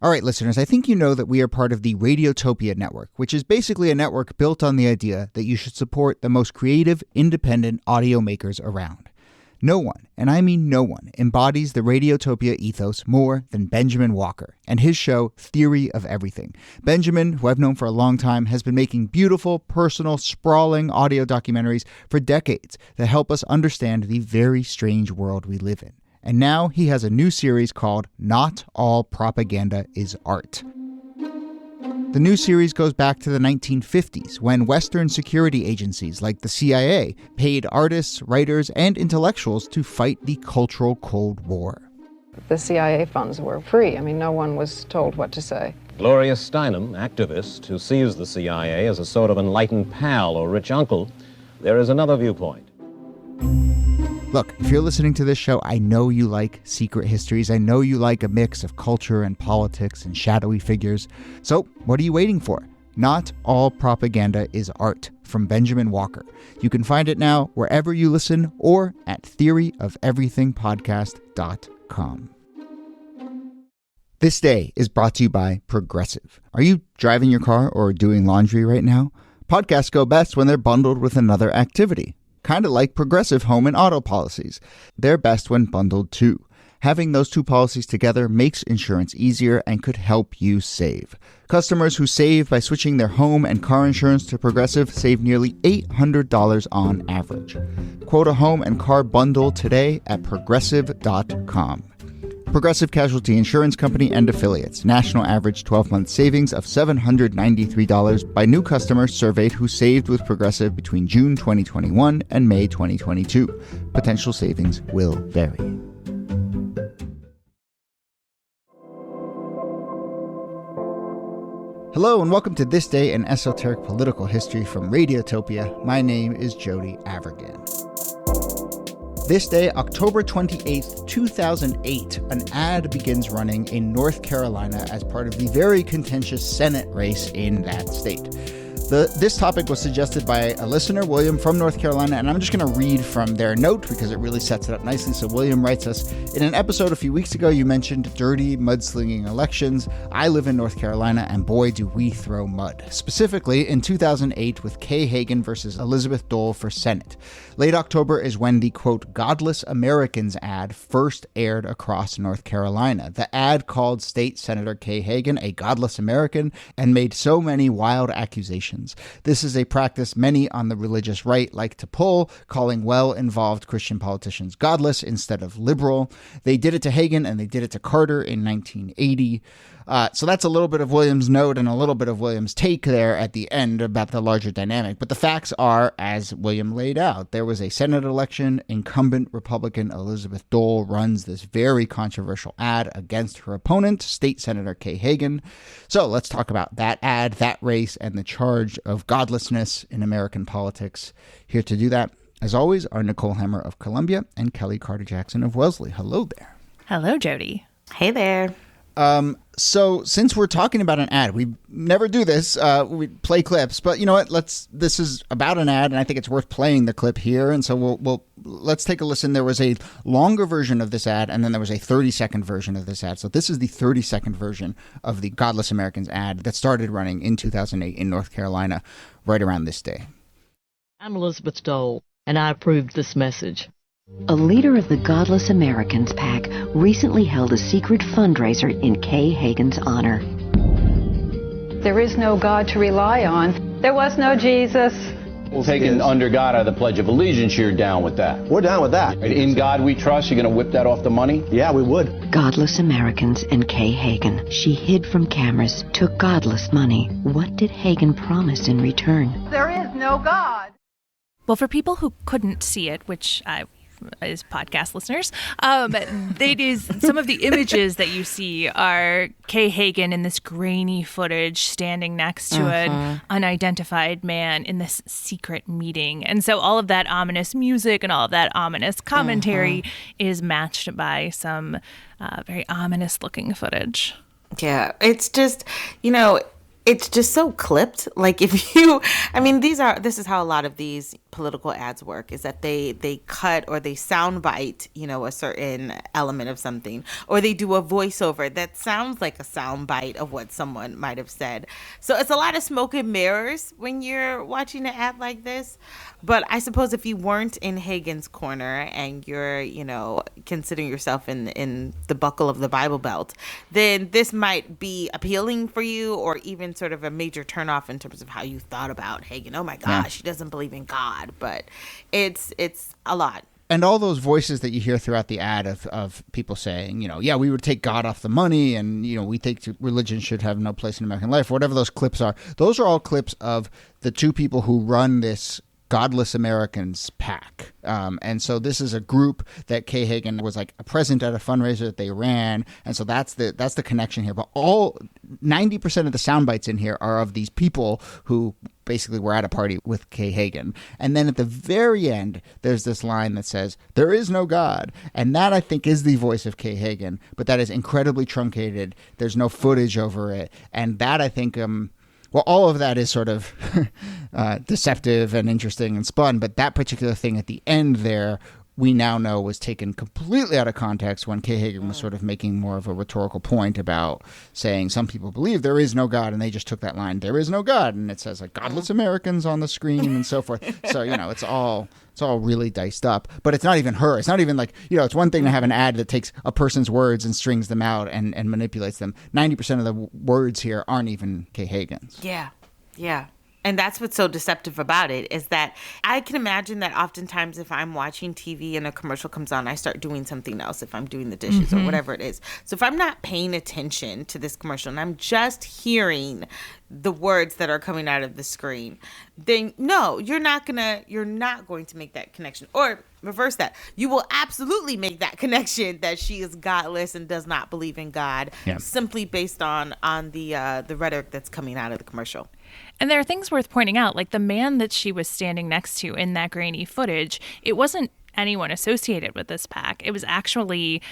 All right, listeners, I think you know that we are part of the Radiotopia network, which is basically a network built on the idea that you should support the most creative, independent audio makers around. No one, and I mean no one, embodies the Radiotopia ethos more than Benjamin Walker and his show Theory of Everything. Benjamin, who I've known for a long time, has been making beautiful, personal, sprawling audio documentaries for decades that help us understand the very strange world we live in. And now he has a new series called Not All Propaganda is Art. The new series goes back to the 1950s when Western security agencies like the CIA paid artists, writers, and intellectuals to fight the cultural Cold War. The CIA funds were free. I mean, no one was told what to say. Gloria Steinem, activist who sees the CIA as a sort of enlightened pal or rich uncle, there is another viewpoint. Look, if you're listening to this show, I know you like secret histories. I know you like a mix of culture and politics and shadowy figures. So what are you waiting for? Not All Propaganda is Art from Benjamin Walker. You can find it now wherever you listen or at theoryofeverythingpodcast.com. This day is brought to you by Progressive. Are you driving your car or doing laundry right now? Podcasts go best when they're bundled with another activity. Kind of like Progressive home and auto policies. They're best when bundled too. Having those two policies together makes insurance easier and could help you save. Customers who save by switching their home and car insurance to Progressive save nearly $800 on average. Quote a home and car bundle today at Progressive.com. Progressive Casualty Insurance Company and Affiliates. National average 12-month savings of $793 by new customers surveyed who saved with Progressive between June 2021 and May 2022. Potential savings will vary. Hello and welcome to This Day in Esoteric Political History from Radiotopia. My name is Jody Avergan. This day, October 28th, 2008, an ad begins running in North Carolina as part of the very contentious Senate race in that state. This topic was suggested by a listener, William, from North Carolina, and I'm just going to read from their note because it really sets it up nicely. So William writes us, in an episode a few weeks ago, you mentioned dirty, mudslinging elections. I live in North Carolina, and boy, do we throw mud. Specifically, in 2008 with Kay Hagan versus Elizabeth Dole for Senate. Late October is when the, quote, Godless Americans ad first aired across North Carolina. The ad called State Senator Kay Hagan a godless American and made so many wild accusations. This is a practice many on the religious right like to pull, calling well-involved Christian politicians godless instead of liberal. They did it to Hagan and they did it to Carter in 1980. So that's a little bit of William's note and a little bit of William's take there at the end about the larger dynamic. But the facts are, as William laid out, there was a Senate election. Incumbent Republican Elizabeth Dole runs this very controversial ad against her opponent, State Senator Kay Hagan. So let's talk about that ad, that race, and the charge of godlessness in American politics. Here to do that, as always, are Nicole Hammer of Columbia and Kellie Carter-Jackson of Wellesley. Hello there. Hello, Jody. Hey there. So since we're talking about an ad, we never do this. We play clips, but you know what? This is about an ad, and I think it's worth playing the clip here. And so let's take a listen. There was a longer version of this ad, and then there was a 30-second version of this ad. So this is the 30-second version of the Godless Americans ad that started running in 2008 in North Carolina, right around this day. I'm Elizabeth Dole, and I approved this message. A leader of the Godless Americans PAC recently held a secret fundraiser in Kay Hagan's honor. There is no God to rely on. There was no Jesus. Well, taking under God out of the Pledge of Allegiance, you're down with that. We're down with that. In God we trust, you're going to whip that off the money? Yeah, we would. Godless Americans and Kay Hagan. She hid from cameras, took godless money. What did Hagan promise in return? There is no God. Well, for people who couldn't see it, which is podcast listeners, it is some of the images that you see are Kay Hagan in this grainy footage standing next to an unidentified man in this secret meeting. And so all of that ominous music and all of that ominous commentary is matched by some very ominous looking footage. Yeah, it's just, it's just so clipped. Like this is how a lot of these political ads work, is that they cut or they soundbite, a certain element of something, or they do a voiceover that sounds like a soundbite of what someone might have said. So it's a lot of smoke and mirrors when you're watching an ad like this. But I suppose if you weren't in Hagan's corner and you're, considering yourself in the buckle of the Bible Belt, then this might be appealing for you, or even sort of a major turnoff in terms of how you thought about Hagan. Oh my gosh, she doesn't believe in God. But it's a lot. And all those voices that you hear throughout the ad of people saying, yeah, we would take God off the money, and, we think religion should have no place in American life, whatever those clips are. Those are all clips of the two people who run this Godless Americans PAC. And so this is a group that Kay Hagan was like present at a fundraiser that they ran. And so that's the connection here. But 90% of the sound bites in here are of these people who basically were at a party with Kay Hagan. And then at the very end, there's this line that says, "There is no God." And that, I think, is the voice of Kay Hagan. But that is incredibly truncated. There's no footage over it. And that, I think, well, all of that is sort of deceptive and interesting and spun, but that particular thing at the end there, we now know was taken completely out of context when Kay Hagan was sort of making more of a rhetorical point about saying some people believe there is no God, and they just took that line, "There is no God," and it says like "Godless Americans" on the screen and so forth. So, it's all really diced up, but it's not even her. It's not even like, it's one thing to have an ad that takes a person's words and strings them out and manipulates them. 90% of the words here aren't even Kay Hagan's. Yeah. And that's what's so deceptive about it, is that I can imagine that oftentimes if I'm watching TV and a commercial comes on, I start doing something else if I'm doing the dishes or whatever it is. So if I'm not paying attention to this commercial and I'm just hearing the words that are coming out of the screen, then no, you're not going to make that connection. Or reverse that. You will absolutely make that connection that she is godless and does not believe in God, simply based on the rhetoric that's coming out of the commercial. And there are things worth pointing out, like the man that she was standing next to in that grainy footage, it wasn't anyone associated with this PAC. It was actually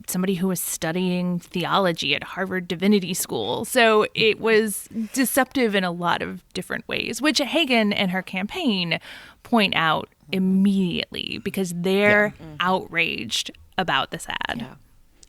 somebody who was studying theology at Harvard Divinity School. So it was deceptive in a lot of different ways, which Hagan and her campaign point out immediately because they're outraged about this ad. Yeah.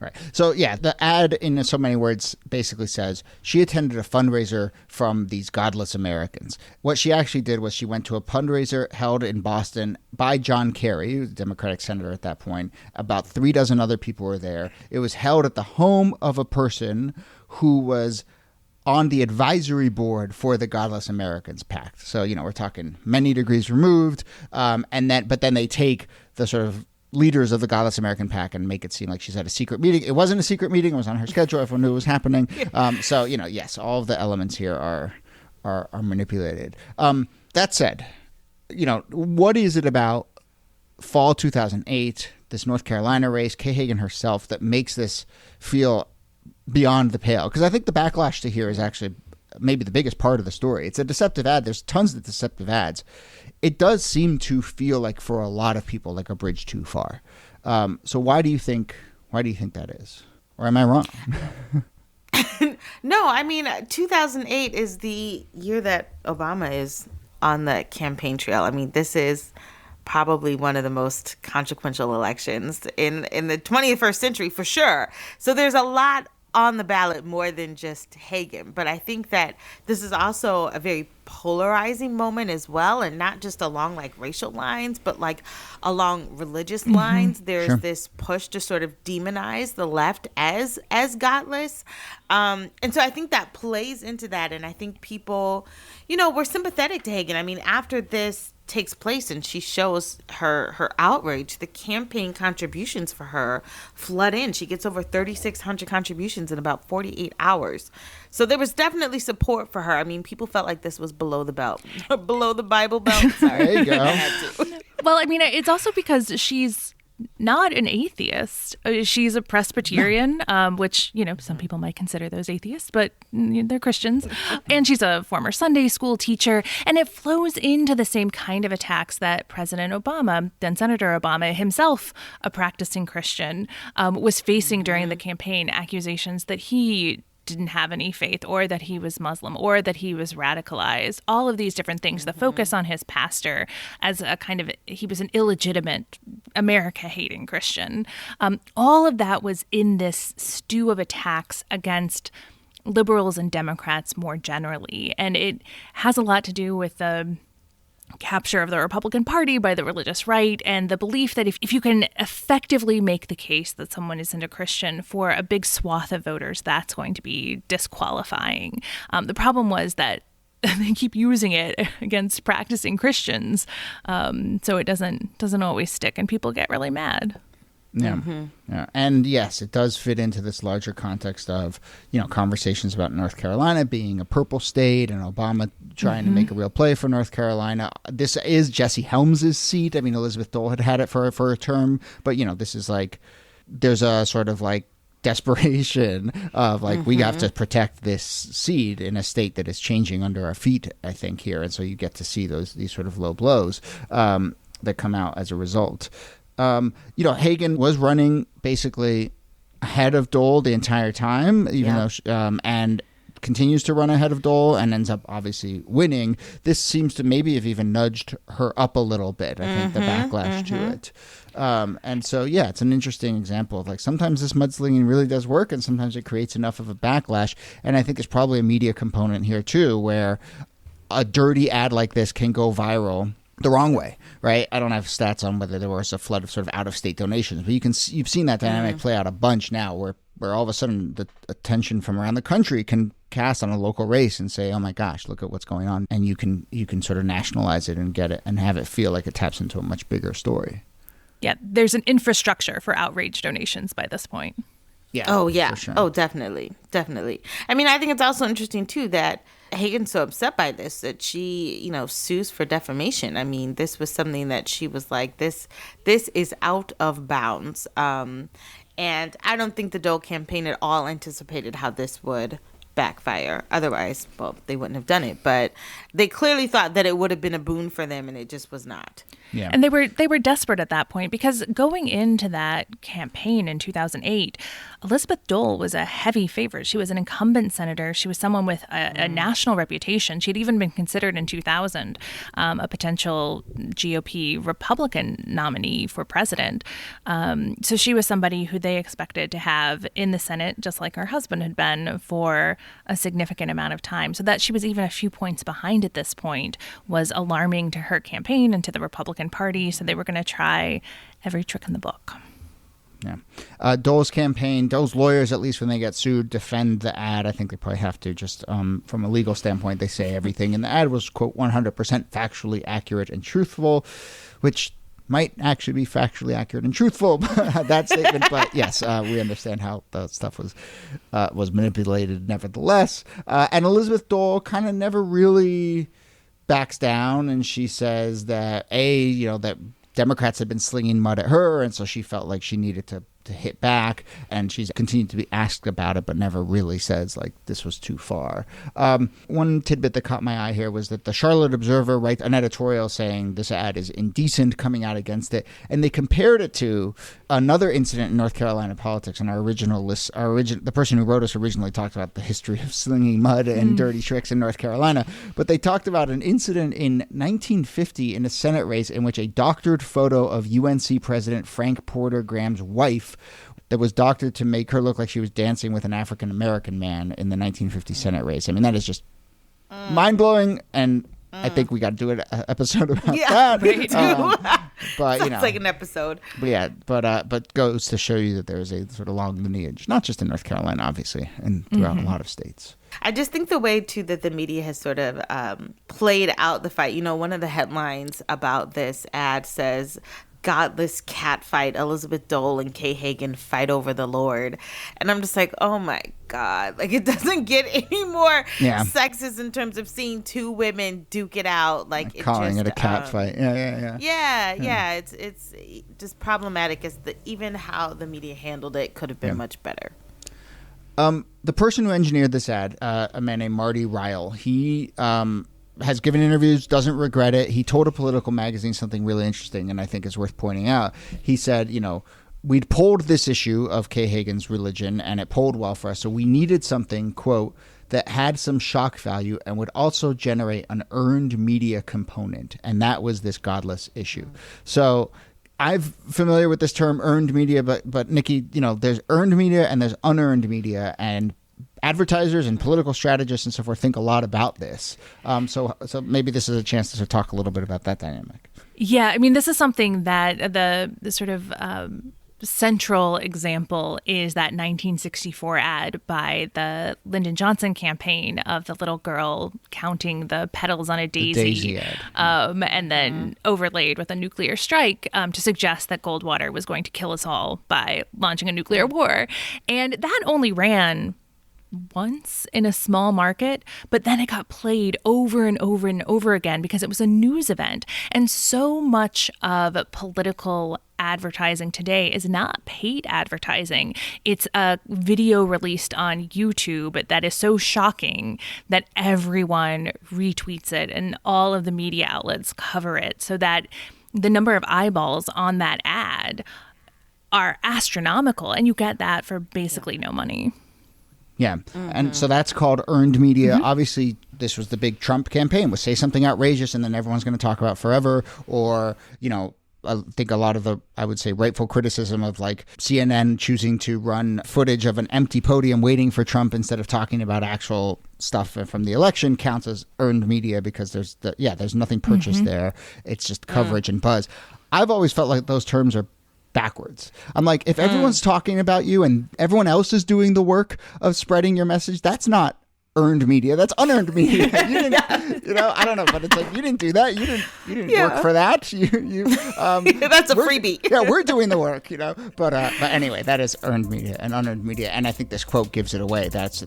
Right. So, the ad in so many words basically says she attended a fundraiser from these Godless Americans. What she actually did was she went to a fundraiser held in Boston by John Kerry, who was a Democratic senator at that point. About 36 other people were there. It was held at the home of a person who was on the advisory board for the Godless Americans PAC. So, we're talking many degrees removed. But then they take the sort of leaders of the Godless American PAC and make it seem like she's at a secret meeting. It wasn't a secret meeting. It was on her schedule. Everyone knew it was happening. So, yes, all of the elements here are manipulated. That said, what is it about fall 2008, this North Carolina race, Kay Hagan herself, that makes this feel beyond the pale? Because I think the backlash to here is actually maybe the biggest part of the story. It's a deceptive ad. There's tons of deceptive ads. It does seem to feel like, for a lot of people, like a bridge too far. So why do you think that is? Or am I wrong? No, I mean, 2008 is the year that Obama is on the campaign trail. I mean, this is probably one of the most consequential elections in the 21st century, for sure. So there's a lot on the ballot, more than just Hagan. But I think that this is also a very polarizing moment as well, and not just along like racial lines, but like along religious lines. There's this push to sort of demonize the left as godless. And so I think that plays into that. And I think people, were sympathetic to Hagan. I mean, after this takes place and she shows her outrage, the campaign contributions for her flood in. She gets over 3,600 contributions in about 48 hours. So there was definitely support for her. I mean, people felt like this was below the belt, below the Bible belt. Sorry. There you go. Well, I mean, it's also because she's not an atheist. She's a Presbyterian, which, some people might consider those atheists, but they're Christians. And she's a former Sunday school teacher. And it flows into the same kind of attacks that President Obama, then Senator Obama himself, a practicing Christian, was facing during the campaign, accusations that he didn't have any faith, or that he was Muslim, or that he was radicalized. All of these different things, the focus on his pastor as a kind of, he was an illegitimate America-hating Christian. All of that was in this stew of attacks against liberals and Democrats more generally. And it has a lot to do with the capture of the Republican Party by the religious right, and the belief that if you can effectively make the case that someone isn't a Christian for a big swath of voters, that's going to be disqualifying. The problem was that they keep using it against practicing Christians, so it doesn't always stick, and people get really mad. Yeah. Yeah. And yes, it does fit into this larger context of, conversations about North Carolina being a purple state and Obama trying to make a real play for North Carolina. This is Jesse Helms's seat. I mean, Elizabeth Dole had it for a term, but, this is like, there's a sort of like desperation of like, we have to protect this seat in a state that is changing under our feet, I think, here. And so you get to see these sort of low blows that come out as a result. Hagan was running basically ahead of Dole the entire time, even though, and continues to run ahead of Dole and ends up obviously winning. This seems to maybe have even nudged her up a little bit. I think the backlash to it. And so, yeah, it's an interesting example of like, sometimes this mudslinging really does work and sometimes it creates enough of a backlash. And I think there's probably a media component here too, where a dirty ad like this can go viral the wrong way, right? I don't have stats on whether there was a flood of sort of out-of-state donations, but you've seen that dynamic play out a bunch now, where all of a sudden the attention from around the country can cast on a local race and say, oh my gosh, look at what's going on, and you can sort of nationalize it and get it and have it feel like it taps into a much bigger story. Yeah, there's an infrastructure for outrage donations by this point. Yeah. Oh yeah. Sure. Oh, definitely. I mean, I think it's also interesting too that Hagan's so upset by this that she, sues for defamation. I mean, this was something that she was like, this is out of bounds. And I don't think the Dole campaign at all anticipated how this would backfire. Otherwise, well, they wouldn't have done it. But they clearly thought that it would have been a boon for them, and it just was not. Yeah. And they were desperate at that point, because going into that campaign in 2008, Elizabeth Dole was a heavy favorite. She was an incumbent senator. She was someone with a national reputation. She'd even been considered in 2000 a potential GOP Republican nominee for president. So she was somebody who they expected to have in the Senate, just like her husband had been, for a significant amount of time. So that she was even a few points behind at this point was alarming to her campaign and to the Republican Party. So they were going to try every trick in the book. Yeah. Dole's campaign, Dole's lawyers, at least when they get sued, defend the ad. I think they probably have to just, from a legal standpoint, they say everything in the ad was, quote, 100% factually accurate and truthful, which might actually be factually accurate and truthful, that statement. But yes, we understand how the stuff was manipulated nevertheless. And Elizabeth Dole kind of never really backs down, and she says that that Democrats had been slinging mud at her, and so she felt like she needed to hit back, and she's continued to be asked about it, but never really says like this was too far. One tidbit that caught my eye here was that the Charlotte Observer writes an editorial saying this ad is indecent, coming out against it, and they compared it to another incident in North Carolina politics. On our original list, the person who wrote us originally talked about the history of slinging mud and dirty tricks in North Carolina, but they talked about an incident in 1950 in a Senate race in which a doctored photo of UNC President Frank Porter Graham's wife that was doctored to make her look like she was dancing with an African-American man in the 1950 Senate race. I mean, that is just mind-blowing, and I think we got to do an episode about that. We do. But Sounds like an episode. But yeah, but goes to show you that there is a sort of long lineage, not just in North Carolina, obviously, and throughout a lot of states. I just think the way, too, that the media has sort of played out the fight. One of the headlines about this ad says, "Godless cat fight, Elizabeth Dole and Kay Hagan fight over the Lord." And I'm just like, oh my God. Like, it doesn't get any more sexist in terms of seeing two women duke it out. Like calling it a cat fight. Yeah. It's just problematic as even how the media handled it could have been much better. The person who engineered this ad, a man named Marty Ryle, he has given interviews, doesn't regret it. He told a political magazine something really interesting, and I think is worth pointing out. He said, we'd polled this issue of Kay Hagan's religion, and it polled well for us. So we needed something, quote, that had some shock value and would also generate an earned media component. And that was this Godless issue. So I'm familiar with this term earned media, but Niki, there's earned media and there's unearned media, and advertisers and political strategists and so forth think a lot about this. So maybe this is a chance to talk a little bit about that dynamic. Yeah, I mean, this is something that the sort of central example is that 1964 ad by the Lyndon Johnson campaign of the little girl counting the petals on a daisy ad. And then overlaid with a nuclear strike to suggest that Goldwater was going to kill us all by launching a nuclear war. And that only ran once in a small market, but then it got played over and over and over again because it was a news event. And so much of political advertising today is not paid advertising. It's a video released on YouTube that is so shocking that everyone retweets it and all of the media outlets cover it, so that the number of eyeballs on that ad are astronomical, and you get that for basically no money. Yeah. And so that's called earned media. Obviously, this was the big Trump campaign, was say something outrageous and then everyone's going to talk about forever. Or, I think a lot of the, I would say, rightful criticism of like CNN choosing to run footage of an empty podium waiting for Trump instead of talking about actual stuff from the election counts as earned media because there's nothing purchased there. It's just coverage and buzz. I've always felt like those terms are backwards. I'm like, if everyone's talking about you and everyone else is doing the work of spreading your message, that's not earned media. That's unearned media. You didn't, I don't know, but it's like, you didn't do that. You didn't work for that. That's a freebie. Yeah, we're doing the work, But anyway, that is earned media and unearned media. And I think this quote gives it away. That's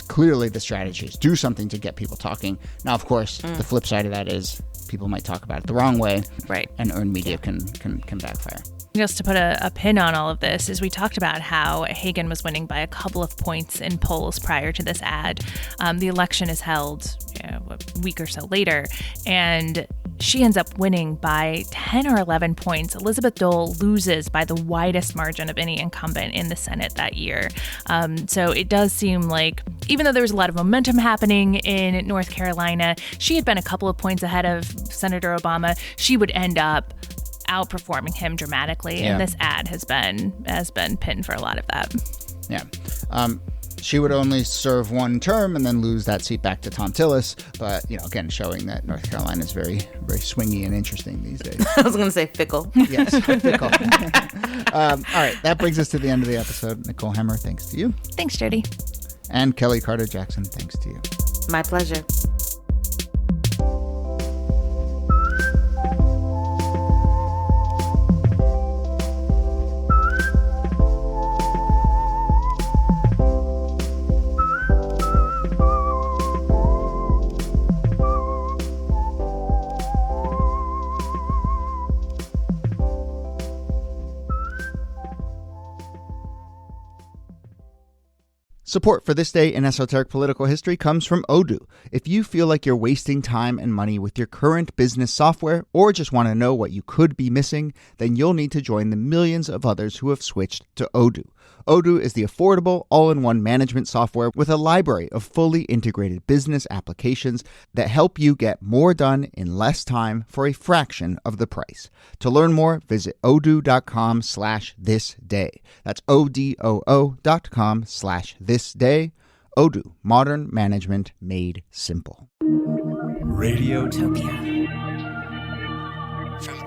clearly the strategy is do something to get people talking. Now, of course, the flip side of that is people might talk about it the wrong way. Right. And earned media can backfire. Just to put a pin on all of this, is we talked about how Hagan was winning by a couple of points in polls prior to this ad. The election is held a week or so later, and she ends up winning by 10 or 11 points. Elizabeth Dole loses by the widest margin of any incumbent in the Senate that year. So it does seem like, even though there was a lot of momentum happening in North Carolina, she had been a couple of points ahead of Senator Obama. She would end up outperforming him dramatically, and this ad has been pinned for a lot of that. Yeah. She would only serve one term and then lose that seat back to Tom Tillis. But, again, showing that North Carolina is very, very swingy and interesting these days. I was going to say fickle. Yes, fickle. All right. That brings us to the end of the episode. Nicole Hemmer, thanks to you. Thanks, Jody. And Kellie Carter-Jackson, thanks to you. My pleasure. Support for This Day in Esoteric Political History comes from Odoo. If you feel like you're wasting time and money with your current business software, or just want to know what you could be missing, then you'll need to join the millions of others who have switched to Odoo. Odoo is the affordable, all-in-one management software with a library of fully integrated business applications that help you get more done in less time for a fraction of the price. To learn more, visit odoo.com/thisday. That's odoo.com/thisday. Odoo, modern management made simple. Radiotopia. From